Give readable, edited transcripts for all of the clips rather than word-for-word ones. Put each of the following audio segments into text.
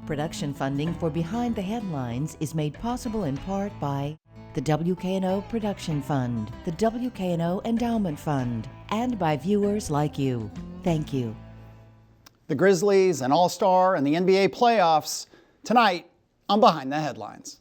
Production funding for Behind the Headlines is made possible in part by the WKNO Production Fund, the WKNO Endowment Fund, and by viewers like you. Thank you. The Grizzlies, an All-Star, and the NBA playoffs tonight on Behind the Headlines.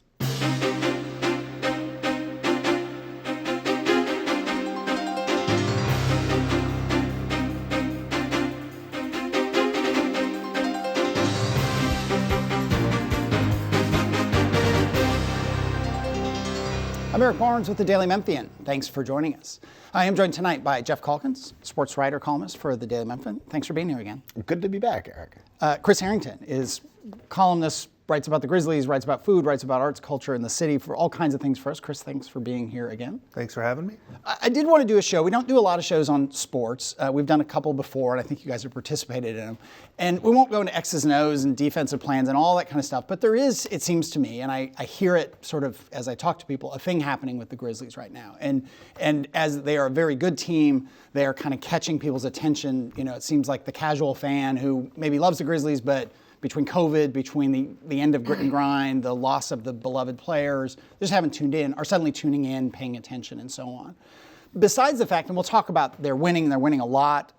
I'm Eric Barnes with the Daily Memphian. Thanks for joining us. I am joined tonight by Jeff Calkins, sports writer, columnist for the Daily Memphian. Thanks for being here again. Good to be back, Eric. Chris Harrington is columnist, writes about the Grizzlies, writes about food, writes about arts, culture in the city, for all kinds of things for us. Chris, thanks for being here again. Thanks for having me. I did want to do a show. We don't do a lot of shows on sports. We've done a couple before, and I think you guys have participated in them. And we won't go into X's and O's and defensive plans and all that kind of stuff. But there is, it seems to me, and I hear it sort of as I talk to people, a thing happening with the Grizzlies right now. And as they are a very good team, they are kind of catching people's attention. You know, it seems like the casual fan who maybe loves the Grizzlies, but between COVID, between the end of grit and grind, the loss of the beloved players, just haven't tuned in, are suddenly tuning in, paying attention, and so on. Besides the fact, and we'll talk about they're winning a lot.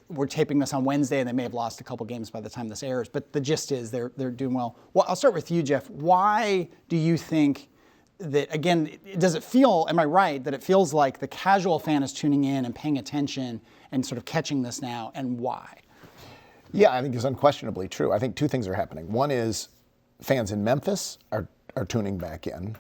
We're taping this on Wednesday, and they may have lost a couple games by the time this airs, but the gist is they're doing well. Well, I'll start with you, Jeff. Why do you think that, again, does it feel, am I right, that it feels like the casual fan is tuning in and paying attention and sort of catching this now, and why? Yeah, I think it's unquestionably true. I think two things are happening. One is fans in Memphis are tuning back in.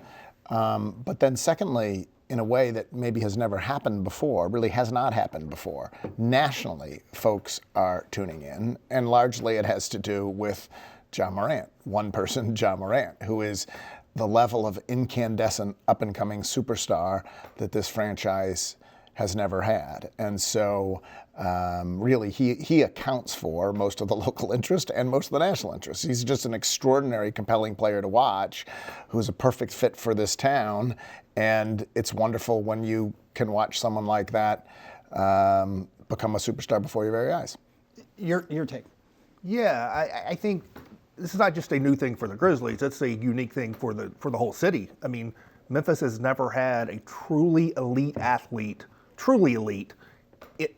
But then secondly, in a way that maybe has never happened before, really has not happened before, nationally, folks are tuning in. And largely it has to do with Ja Morant, one person, Ja Morant, who is the level of incandescent up-and-coming superstar that this franchise has never had. And so really he accounts for most of the local interest and most of the national interest. He's just an extraordinary, compelling player to watch who's a perfect fit for this town. And it's wonderful when you can watch someone like that become a superstar before your very eyes. Your take. Yeah, I think this is not just a new thing for the Grizzlies. It's a unique thing for the whole city. I mean, Memphis has never had a truly elite athlete, truly elite,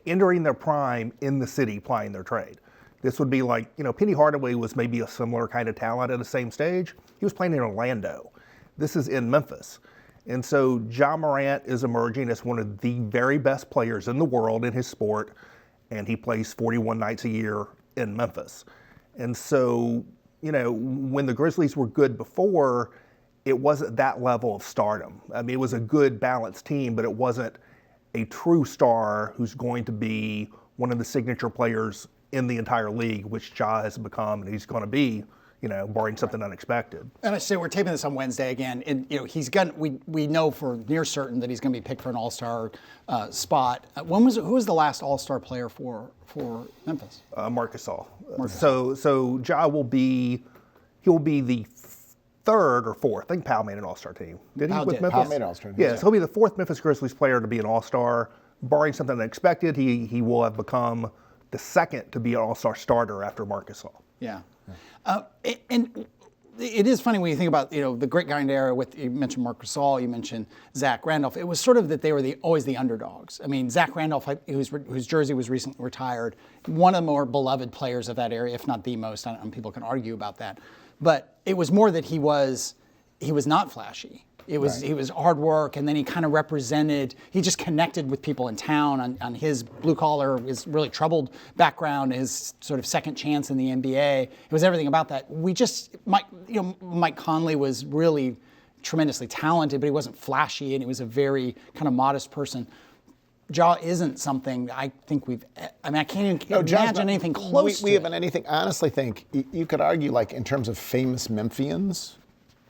entering their prime in the city plying their trade. This would be like, Penny Hardaway was maybe a similar kind of talent at the same stage. He was playing in Orlando. This is in Memphis. And so Ja Morant is emerging as one of the very best players in the world in his sport, and he plays 41 nights a year in Memphis. And so, when the Grizzlies were good before, it wasn't that level of stardom. I mean, it was a good, balanced team, but it wasn't a true star who's going to be one of the signature players in the entire league, which Ja has become, and he's going to be, barring something unexpected. And I say we're taping this on Wednesday again, and he's got. We know for near certain that he's going to be picked for an All-Star spot. Who was the last All-Star player for Memphis? Marc Gasol. So Ja will be the third or fourth. I think Powell made an All-Star team. Did he with Memphis? Powell made an All-Star team. Yeah, so he'll be the fourth Memphis Grizzlies player to be an All-Star. Barring something unexpected, he will have become the second to be an All-Star starter after Marc Gasol. Yeah. And it is funny when you think about, the Grit Grind era with, you mentioned Marc Gasol, you mentioned Zach Randolph. It was sort of that they were always the underdogs. I mean, Zach Randolph, whose jersey was recently retired, one of the more beloved players of that area, if not the most. People can argue about that. But it was more that he was not flashy. He was hard work, and then he kind of he just connected with people in town on his blue collar, his really troubled background, his sort of second chance in the NBA. It was everything about that. Mike Conley was really tremendously talented, but he wasn't flashy, and he was a very kind of modest person. Ja isn't something I think I can't even imagine anything close to it. We haven't anything. I honestly think you could argue, like, in terms of famous Memphians,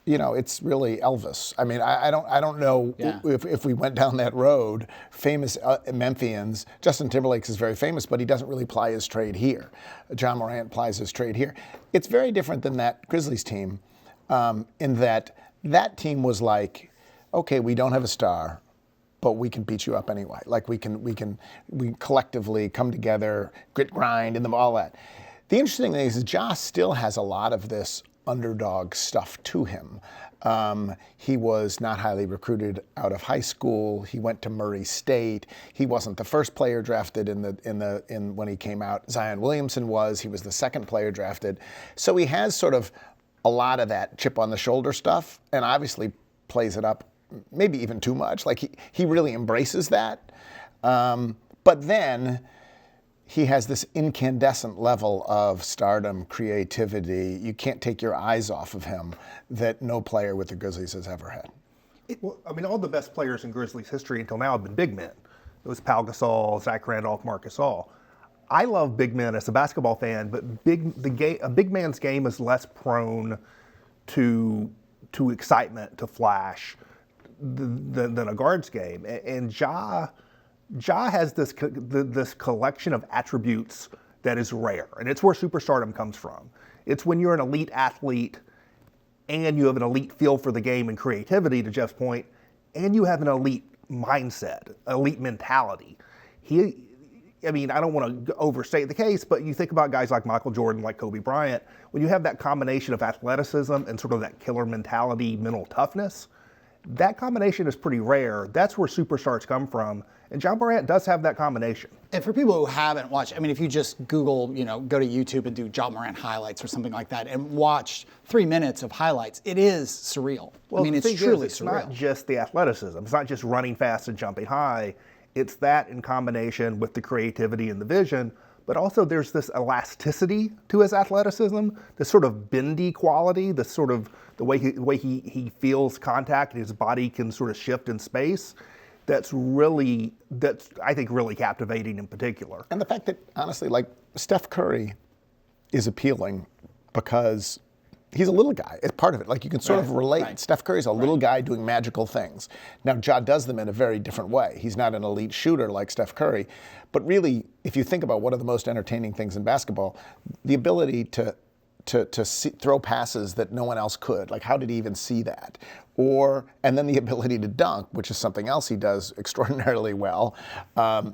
it's really Elvis. I mean, I don't know if we went down that road, famous Memphians. Justin Timberlake is very famous, but he doesn't really ply his trade here. Ja Morant plies his trade here. It's very different than that Grizzlies team in that team was like, okay, we don't have a star, but we can beat you up anyway. Like we collectively come together, grit, grind, and all that. The interesting thing is Ja still has a lot of this underdog stuff to him. He was not highly recruited out of high school. He went to Murray State. He wasn't the first player drafted in when he came out. Zion Williamson was. He was the second player drafted. So he has sort of a lot of that chip on the shoulder stuff, and obviously plays it up, maybe even too much. Like he really embraces that. But then he has this incandescent level of stardom, creativity. You can't take your eyes off of him that no player with the Grizzlies has ever had. Well, I mean, all the best players in Grizzlies history until now have been big men. It was Pau Gasol, Zach Randolph, Marc Gasol. I love big men as a basketball fan, but a big man's game is less prone to excitement, to flash, than a guard's game. And Ja has this collection of attributes that is rare, and it's where superstardom comes from. It's when you're an elite athlete and you have an elite feel for the game and creativity, to Jeff's point, and you have an elite mindset, elite mentality. I mean, I don't want to overstate the case, but you think about guys like Michael Jordan, like Kobe Bryant, when you have that combination of athleticism and sort of that killer mentality, mental toughness, that combination is pretty rare. That's where superstars come from. And Ja Morant does have that combination. And for people who haven't watched, I mean, if you just Google, go to YouTube and do Ja Morant highlights or something like that and watch 3 minutes of highlights, it is surreal. Well, I mean, it's truly surreal. It's not just the athleticism. It's not just running fast and jumping high. It's that in combination with the creativity and the vision. But also there's this elasticity to his athleticism, this sort of bendy quality, this sort of the way he feels contact and his body can sort of shift in space. That's I think really captivating in particular. And the fact that, honestly, like Steph Curry is appealing because he's a little guy. It's part of it. Like you can sort of relate. Right. Steph Curry's a little guy doing magical things. Now, Ja does them in a very different way. He's not an elite shooter like Steph Curry. But really, if you think about what are the most entertaining things in basketball, the ability to throw passes that no one else could. Like, how did he even see that? And then the ability to dunk, which is something else he does extraordinarily well.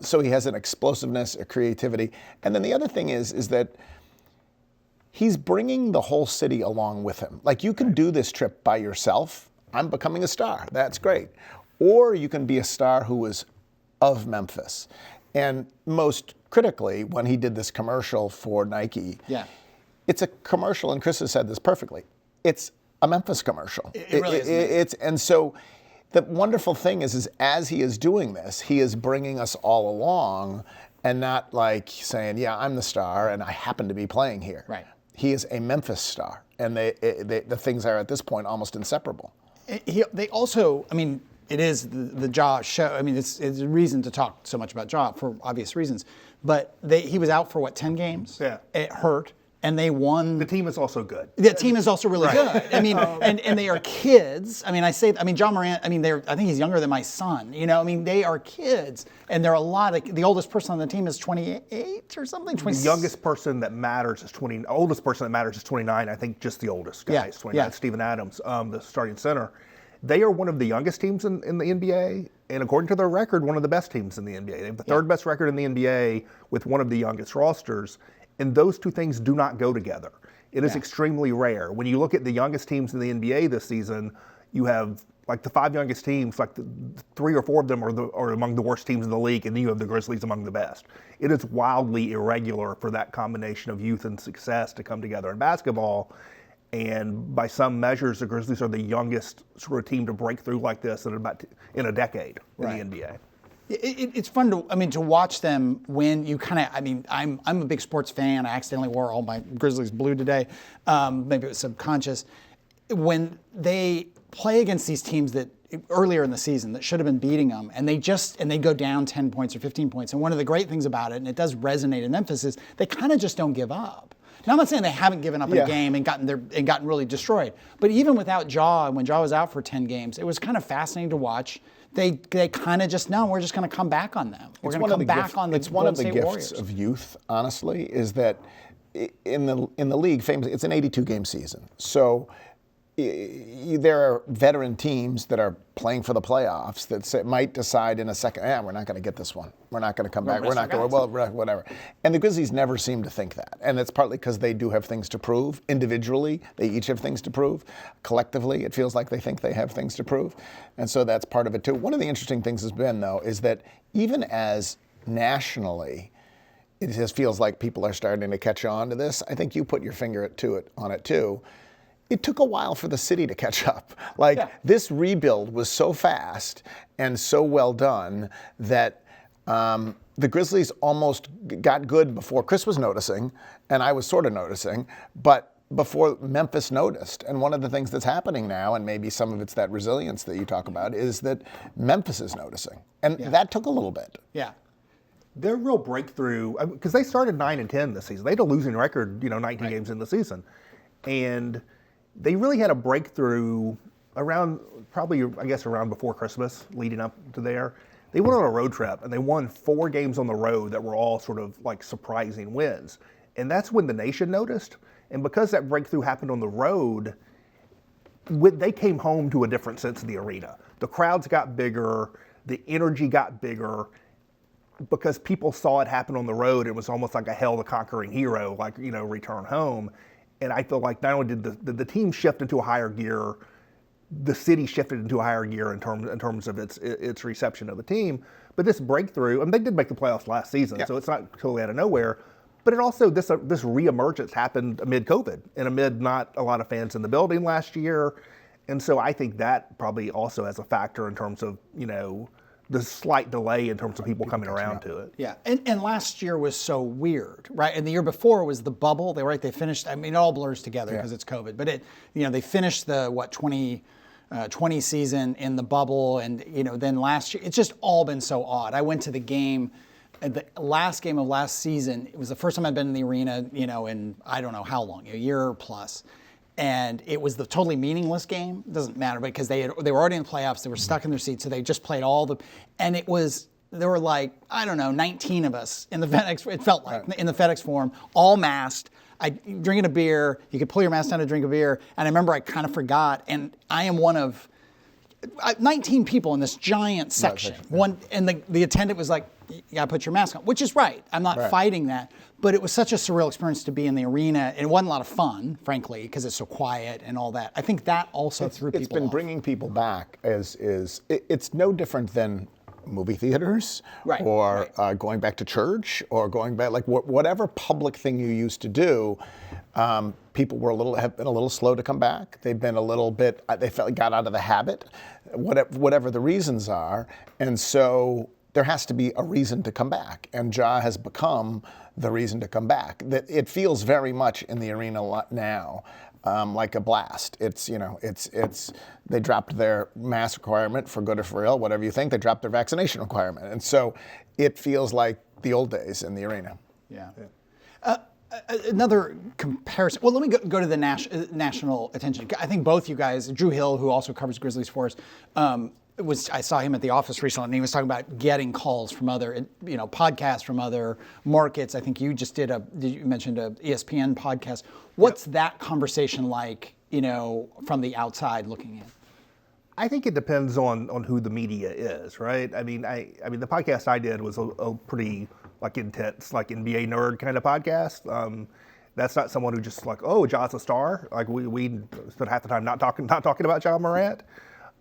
So he has an explosiveness, a creativity. And then the other thing is that he's bringing the whole city along with him. Like, you can do this trip by yourself. I'm becoming a star. That's great. Or you can be a star who is of Memphis. And most critically, when he did this commercial for Nike, it's a commercial, and Chris has said this perfectly. It's a Memphis commercial. It really is. And so the wonderful thing is as he is doing this, he is bringing us all along and not like saying, yeah, I'm the star and I happen to be playing here. Right. He is a Memphis star, and the things are at this point almost inseparable. They also, I mean, it is the Ja show. I mean, it's a reason to talk so much about Ja for obvious reasons. But he was out for 10 games? Yeah. It hurt. And they won. The team is also good. The team is also really good. I mean, and they are kids. I mean, Ja Morant, I think he's younger than my son. I mean, they are kids. And there are a lot of, the oldest person on the team is 28 or something. The youngest person that matters is 20, oldest person that matters is 29. I think just the oldest guy is 29. Yeah. Steven Adams, the starting center. They are one of the youngest teams in the NBA. And according to their record, one of the best teams in the NBA. They have the third best record in the NBA with one of the youngest rosters. And those two things do not go together. It is extremely rare. When you look at the youngest teams in the NBA this season, you have like the 5 youngest teams, like 3 or 4 of them are among the worst teams in the league, and then you have the Grizzlies among the best. It is wildly irregular for that combination of youth and success to come together in basketball. And by some measures, the Grizzlies are the youngest sort of team to break through like this in a decade in the NBA. It's fun to watch them when you I'm a big sports fan. I accidentally wore all my Grizzlies blue today. Maybe it was subconscious. When they play against these teams that earlier in the season that should have been beating them, and they go down 10 points or 15 points. And one of the great things about it, and it does resonate in Memphis, is they kind of just don't give up. Now, I'm not saying they haven't given up a game and gotten really destroyed, but even without Ja, and when Ja was out for 10 games, it was kind of fascinating to watch. They kind of just know we're just going to come back on them. We're going to come back on the It's one of the gifts Warriors. of youth, honestly, is that in the league, famously, it's an 82-game season. So there are veteran teams that are playing for the playoffs that might decide in a second, we're not going to get this one. We're not going to come back. We're not going to, whatever. And the Grizzlies never seem to think that. And it's partly because they do have things to prove. Individually, they each have things to prove. Collectively, it feels like they think they have things to prove. And so that's part of it too. One of the interesting things has been, though, is that even as nationally, it just feels like people are starting to catch on to this. I think you put your finger on it too. It took a while for the city to catch up. This rebuild was so fast and so well done that the Grizzlies almost got good before Chris was noticing, and I was sort of noticing, but before Memphis noticed. And one of the things that's happening now, and maybe some of it's that resilience that you talk about, is that Memphis is noticing. And that took a little bit. Yeah. Their real breakthrough, because they started 9-10 this season. They had a losing record, 19 games in the season. And they really had a breakthrough around before Christmas, leading up to there. They went on a road trip and they won 4 games on the road that were all sort of like surprising wins. And that's when the nation noticed. And because that breakthrough happened on the road, they came home to a different sense of the arena. The crowds got bigger, the energy got bigger, because people saw it happen on the road. It was almost like a Hail the Conquering Hero, return home. And I feel like not only did the team shift into a higher gear, the city shifted into a higher gear in terms of its reception of the team. But this breakthrough, and they did make the playoffs last season, so it's not totally out of nowhere. But it also, this reemergence happened amid COVID and amid not a lot of fans in the building last year. And so I think that probably also has a factor in terms of, the slight delay in terms of people coming around to it. Yeah, and last year was so weird, right? And the year before was the bubble. They finished. I mean, it all blurs together because it's COVID. But they finished the 2020 season in the bubble, and then last year it's just all been so odd. I went to the game, the last game of last season. It was the first time I'd been in the arena, in I don't know how long, a year plus. And it was the totally meaningless game. It doesn't matter because they were already in the playoffs. They were stuck in their seats, so they just played and there were 19 of us in the FedEx. It felt like in the FedEx Forum, all masked. Drinking a beer. You could pull your mask down to drink a beer. And I remember I kind of forgot. And I am one of 19 people in this giant section. And the attendant was like, "You gotta put your mask on," which is right. I'm not fighting that. But it was such a surreal experience to be in the arena. It wasn't a lot of fun, frankly, because it's so quiet and all that. I think that also threw people off. It's been bringing people back. It's no different than movie theaters or going back to church or going back, whatever public thing you used to do. People have been a little slow to come back. They've been a little bit. They got out of the habit, whatever the reasons are, and so there has to be a reason to come back. And Ja has become the reason to come back. That it feels very much in the arena now. Like a blast. It's they dropped their mask requirement for good or for ill, whatever you think. They dropped their vaccination requirement, and so it feels like the old days in the arena. Yeah. Another comparison. Well, let me go to the national attention. I think both you guys, Drew Hill, who also covers Grizzlies for us, I saw him at the office recently, and he was talking about getting calls from other, podcasts from other markets. I think you just you mentioned a ESPN podcast. What's that conversation like, from the outside looking in? I think it depends on who the media is, right? I mean, the podcast I did was a pretty intense, NBA nerd kind of podcast. That's not someone who just Ja's a star. We spent half the time not talking about Ja Morant.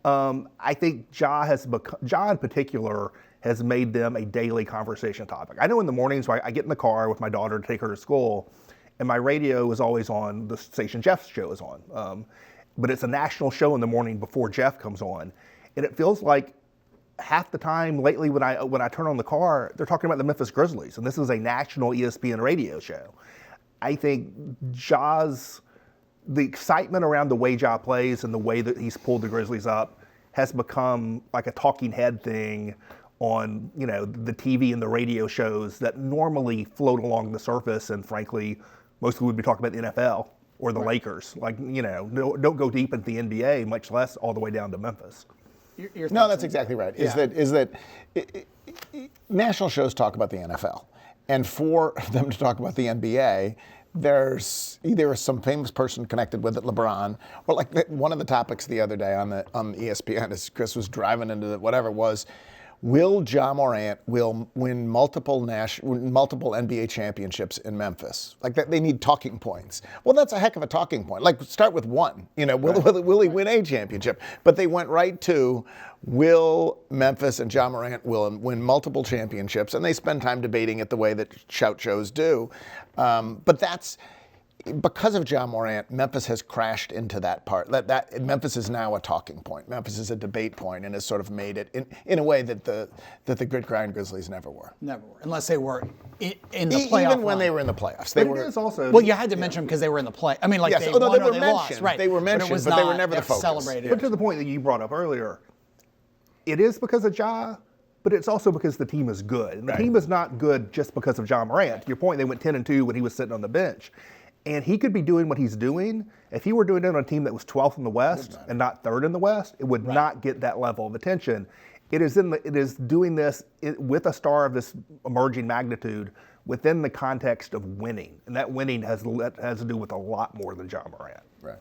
I think Ja in particular has made them a daily conversation topic. I know in the mornings I get in the car with my daughter to take her to school, and my radio is always on the station Jeff's show is on. But it's a national show in the morning before Jeff comes on. And it feels like half the time lately when I turn on the car, they're talking about the Memphis Grizzlies, and this is a national ESPN radio show. I think the excitement around the way Ja plays and the way that he's pulled the Grizzlies up has become like a talking head thing on, the TV and the radio shows that normally float along the surface, and frankly, mostly would be talking about the NFL or the Lakers. Don't go deep into the NBA, much less all the way down to Memphis. No, that's exactly right. Is that national shows talk about the NFL, and for them to talk about the NBA, there's either some famous person connected with it, LeBron, or like one of the topics the other day on ESPN as Chris was driving into whatever it was, will Ja Morant win multiple NBA championships in Memphis? Like that, they need talking points. Well, that's a heck of a talking point. Like start with one. Will he win a championship? But they went right to, will Memphis and Ja Morant will win multiple championships? And they spend time debating it the way that shout shows do. But that's because of Ja Morant, Memphis has crashed into that part. That Memphis is now a talking point. Memphis is a debate point, and has sort of made it in a way that the Grit Grind Grizzlies never were. Never were, unless they were in the playoff. Even when they were in the playoffs, they were. It is also, well, you had to mention them because they were in the play. I mean, like yes, they although won they or were they mentioned, lost, right? they were mentioned, but, but they were never the focus. Celebrated. But to the point that you brought up earlier, it is because of Ja, but it's also because the team is good. And the team is not good just because of Ja Morant. To your point, they went 10-2 when he was sitting on the bench. And he could be doing what he's doing. If he were doing it on a team that was 12th in the West and not 3rd in the West, it would not get that level of attention. It is doing this with a star of this emerging magnitude within the context of winning. And that winning has to do with a lot more than Ja Morant. Right.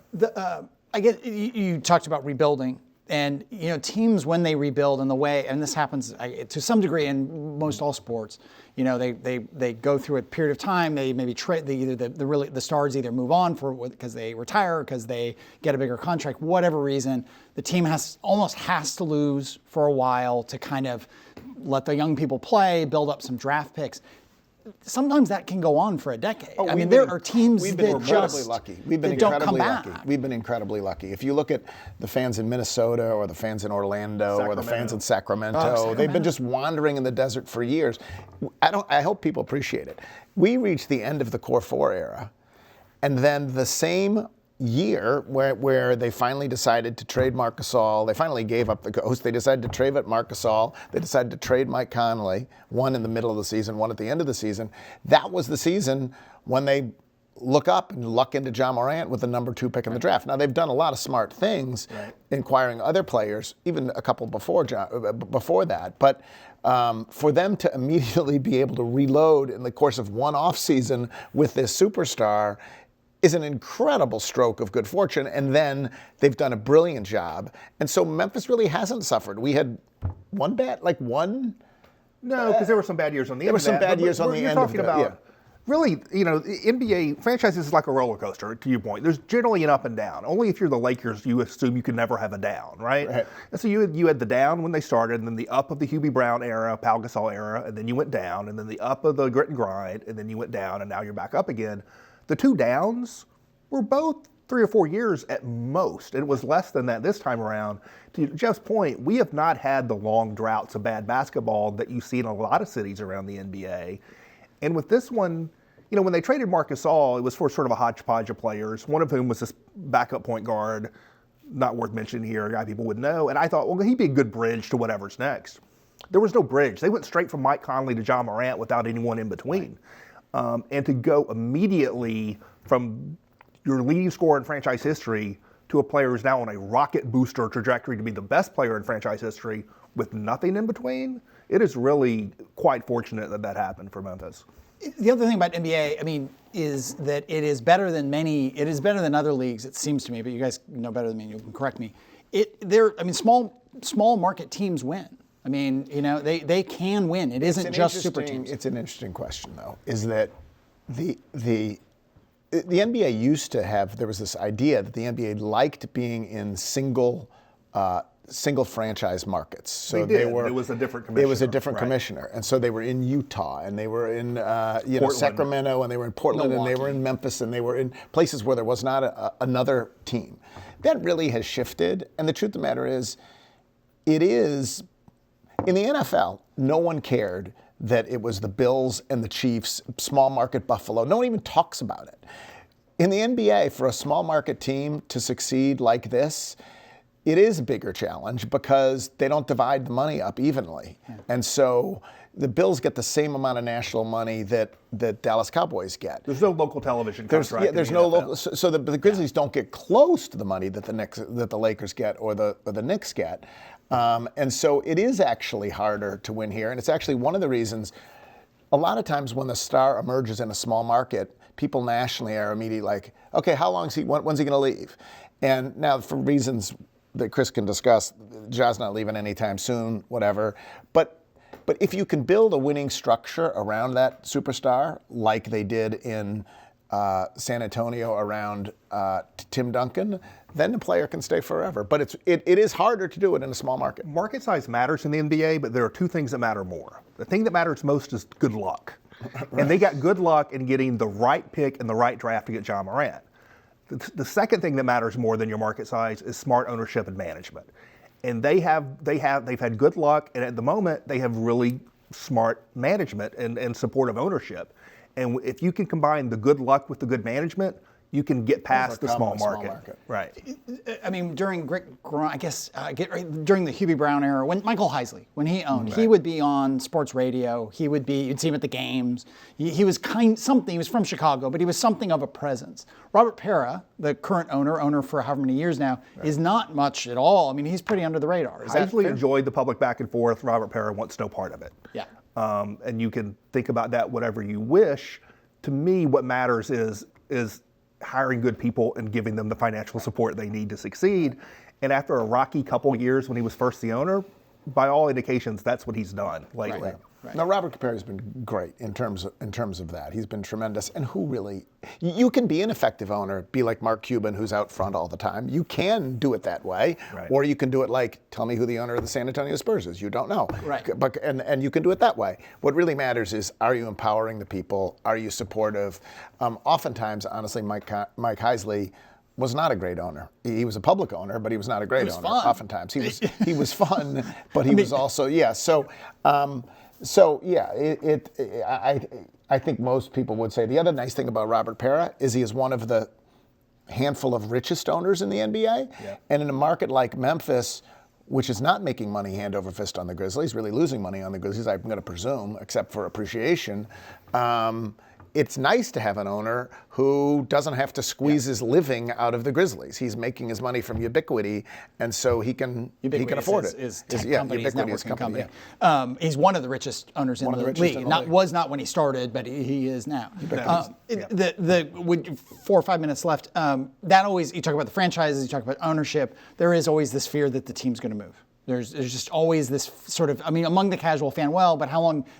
I get you talked about rebuilding, and teams when they rebuild in the way, and this happens to some degree in most all sports. They go through a period of time. They maybe trade the stars either move on because they retire, because they get a bigger contract, whatever reason. The team almost has to lose for a while to kind of let the young people play, build up some draft picks. Sometimes that can go on for a decade. I mean, there are teams we've been that incredibly just lucky. We've been don't come incredibly lucky. back. We've been incredibly lucky. If you look at the fans in Minnesota or the fans in Orlando or the fans in Sacramento, they've been just wandering in the desert for years. I hope people appreciate it. We reached the end of the Core 4 era, and then the same year where they finally decided to trade Marc Gasol. They finally gave up the ghost. They decided to trade Marc Gasol. They decided to trade Mike Conley, one in the middle of the season, one at the end of the season. That was the season when they look up and luck into Ja Morant with the number 2 pick in the draft. Now, they've done a lot of smart things, inquiring other players, even a couple before that. But for them to immediately be able to reload in the course of one offseason with this superstar is an incredible stroke of good fortune, and then they've done a brilliant job. And so Memphis really hasn't suffered. We had one. No, because there were some bad years on the end of that. There were some bad years on the end of that. Really, NBA franchises is like a roller coaster, to your point. There's generally an up and down. Only if you're the Lakers, you assume you can never have a down, right? And so you had the down when they started, and then the up of the Hubie Brown era, Pau Gasol era, and then you went down, and then the up of the Grit and Grind, and then you went down, and now you're back up again. The 2 downs were both 3 or 4 years at most, and it was less than that this time around. To Jeff's point, we have not had the long droughts of bad basketball that you see in a lot of cities around the NBA. And with this one, when they traded Marc Gasol, it was for sort of a hodgepodge of players, one of whom was this backup point guard, not worth mentioning here, a guy people would know. And I thought, well, he'd be a good bridge to whatever's next. There was no bridge. They went straight from Mike Conley to Ja Morant without anyone in between. And to go immediately from your leading scorer in franchise history to a player who's now on a rocket booster trajectory to be the best player in franchise history with nothing in between, it is really quite fortunate that happened for Memphis. The other thing about NBA, is that it is better than other leagues, it seems to me, but you guys know better than me, you can correct me. Small market teams win. They can win. It isn't just super teams. It's an interesting question, though, is that the NBA used to have, there was this idea that the NBA liked being in single franchise markets. So it was a different commissioner. It was a different commissioner. And so they were in Utah, and they were in Sacramento, and they were in Portland, Milwaukee. And they were in Memphis, and they were in places where there was not another team. That really has shifted. And the truth of the matter is, in the NFL, no one cared that it was the Bills and the Chiefs, small market Buffalo. No one even talks about it. In the NBA, for a small market team to succeed like this, it is a bigger challenge because they don't divide the money up evenly. Yeah. And so the Bills get the same amount of national money that Dallas Cowboys get. There's no local television contract. There's no local. So the Grizzlies don't get close to the money that the Lakers get or the Knicks get. And so it is actually harder to win here. And it's actually one of the reasons a lot of times when the star emerges in a small market, people nationally are immediately like, okay, how long is when's he going to leave? And now, for reasons that Chris can discuss, Ja's not leaving anytime soon, whatever. But if you can build a winning structure around that superstar, like they did in San Antonio around Tim Duncan, then the player can stay forever. But it is harder to do it in a small market. Market size matters in the NBA, but there are two things that matter more. The thing that matters most is good luck. Right. And they got good luck in getting the right pick and the right draft to get Ja Morant. The second thing that matters more than your market size is smart ownership and management. And they've had good luck, and at the moment they have really smart management and supportive ownership. And if you can combine the good luck with the good management, you can get past the small market. Right. I mean, during during the Hubie Brown era, when Michael Heisley, when he owned, he would be on sports radio. You'd see him at the games. He was he was from Chicago, but he was something of a presence. Robert Pera, the current owner for however many years now, is not much at all. I mean, he's pretty under the radar. Heisley enjoyed the public back and forth. Robert Pera wants no part of it. Yeah. And you can think about that whatever you wish. To me, what matters is hiring good people and giving them the financial support they need to succeed. And after a rocky couple years when he was first the owner, by all indications, that's what he's done lately. Right. Now, Robert Pera has been great in terms of that. He's been tremendous. And you can be an effective owner, be like Mark Cuban, who's out front all the time. You can do it that way. Right. Or you can do it like, tell me who the owner of the San Antonio Spurs is. You don't know. Right. But, and you can do it that way. What really matters is, are you empowering the people? Are you supportive? Oftentimes, honestly, Mike Heisley was not a great owner. He was a public owner, but he was not a great owner. Fun. Oftentimes, he was fun, but he was also I think most people would say the other nice thing about Robert Pera is he is one of the handful of richest owners in the NBA. Yeah. And in a market like Memphis, which is not making money hand over fist on the Grizzlies, really losing money on the Grizzlies, I'm going to presume, except for appreciation, it's nice to have an owner who doesn't have to squeeze his living out of the Grizzlies. He's making his money from Ubiquity, and so he can afford it. Ubiquity is company. Yeah. He's one of the richest owners in the league. Was not when he started, but he is now. 4 or 5 minutes left. That always, you talk about the franchises, you talk about ownership. There is always this fear that the team's going to move. There's just always this sort of, among the casual fan, but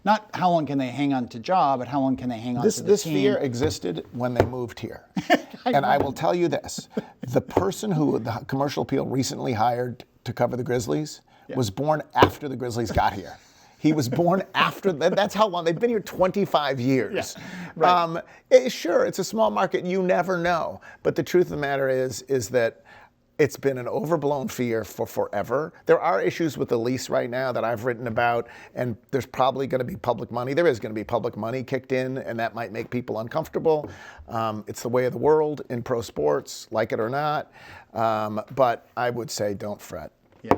not how long can they hang on to Ja, but how long can they hang on to the team? This fear existed when they moved here. And I will tell you this, the person who the Commercial Appeal recently hired to cover the Grizzlies was born after the Grizzlies got here. He was born after, that's how long, they've been here 25 years. Yeah. Right. Sure, it's a small market, you never know. But the truth of the matter is that it's been an overblown fear for forever. There are issues with the lease right now that I've written about, and there's probably going to be public money. There is going to be public money kicked in, and that might make people uncomfortable. It's the way of the world in pro sports, like it or not. But I would say don't fret. Yeah.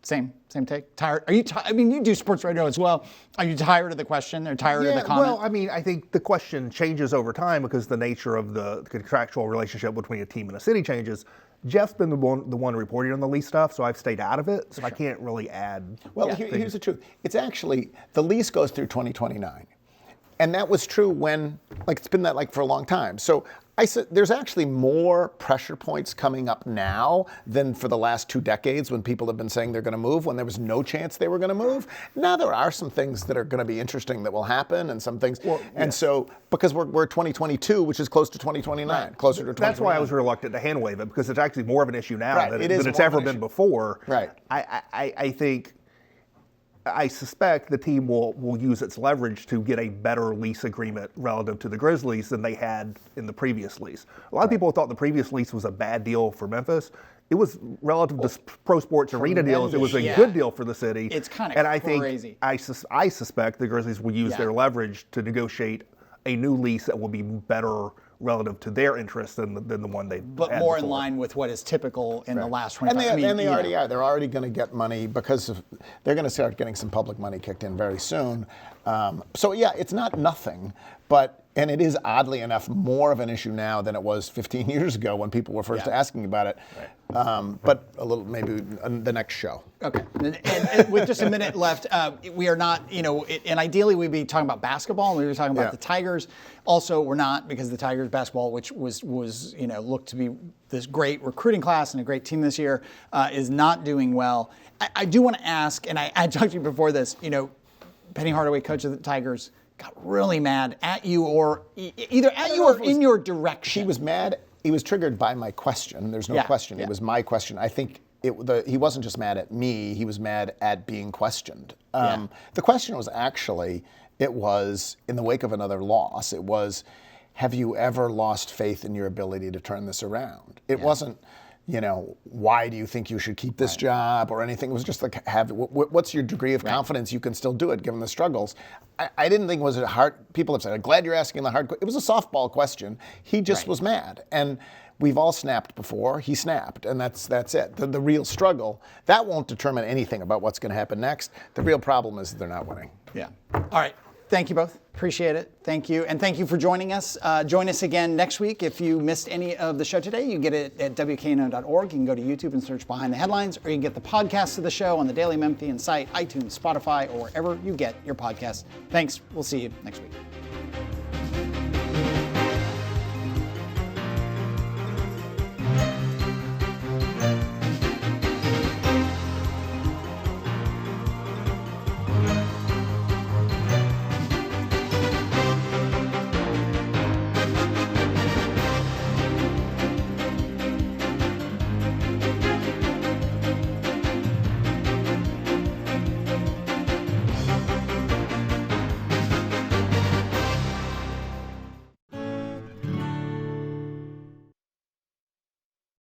Same take. Tired? Are you? You do sports radio as well. Are you tired of the question or tired of the comment? Well, I think the question changes over time because the nature of the contractual relationship between a team and a city changes. Jeff's been the one reporting on the lease stuff, so I've stayed out of it. So I can't really add. Well, here's the truth. It's actually, the lease goes through 2029. And that was true when, it's been that for a long time. So I said there's actually more pressure points coming up now than for the last 2 decades when people have been saying they're going to move, when there was no chance they were going to move. Now there are some things that are going to be interesting that will happen and some things. So, because we're 2022, which is close to 2029, closer to 2029. That's why I was reluctant to hand wave it, because it's actually more of an issue now than it's ever been before. Right. I suspect the team will use its leverage to get a better lease agreement relative to the Grizzlies than they had in the previous lease. A lot of people thought the previous lease was a bad deal for Memphis. It was relative to pro sports arena deals. It was a good deal for the city. It's kind of crazy. I suspect the Grizzlies will use their leverage to negotiate a new lease that will be better relative to their interest than the one they But had more in before. line with what is typical in the last 25 And they, I mean, and they you already know. are. They're already going to get money because they're going to start getting some public money kicked in very soon. So yeah, it's not nothing, and it is oddly enough more of an issue now than it was 15 years ago when people were first asking about it. Right. But a little maybe the next show. Okay, and with just a minute left, we are not, and ideally we'd be talking about basketball, and we were talking about the Tigers. Also, we're not, because the Tigers basketball, which was looked to be this great recruiting class and a great team this year, is not doing well. I do want to ask, and I talked to you before this, Penny Hardaway, coach of the Tigers, got really mad at you, or either at you or in your direction. He was mad. He was triggered by my question. There's no question. It was my question. I think he wasn't just mad at me. He was mad at being questioned. The question was actually, it was in the wake of another loss. It was, have you ever lost faith in your ability to turn this around? It wasn't, why do you think you should keep this job or anything? It was just like, what's your degree of confidence you can still do it given the struggles? I didn't think it was a hard, people have said, I'm glad you're asking the hard question. It was a softball question. He just was mad. And we've all snapped before. He snapped, and that's it. The real struggle, that won't determine anything about what's going to happen next. The real problem is that they're not winning. Yeah. All right. Thank you both. Appreciate it. Thank you. And thank you for joining us. Join us again next week. If you missed any of the show today, you can get it at WKNO.org. You can go to YouTube and search Behind the Headlines, or you can get the podcast of the show on the Daily Memphian site, iTunes, Spotify, or wherever you get your podcasts. Thanks. We'll see you next week.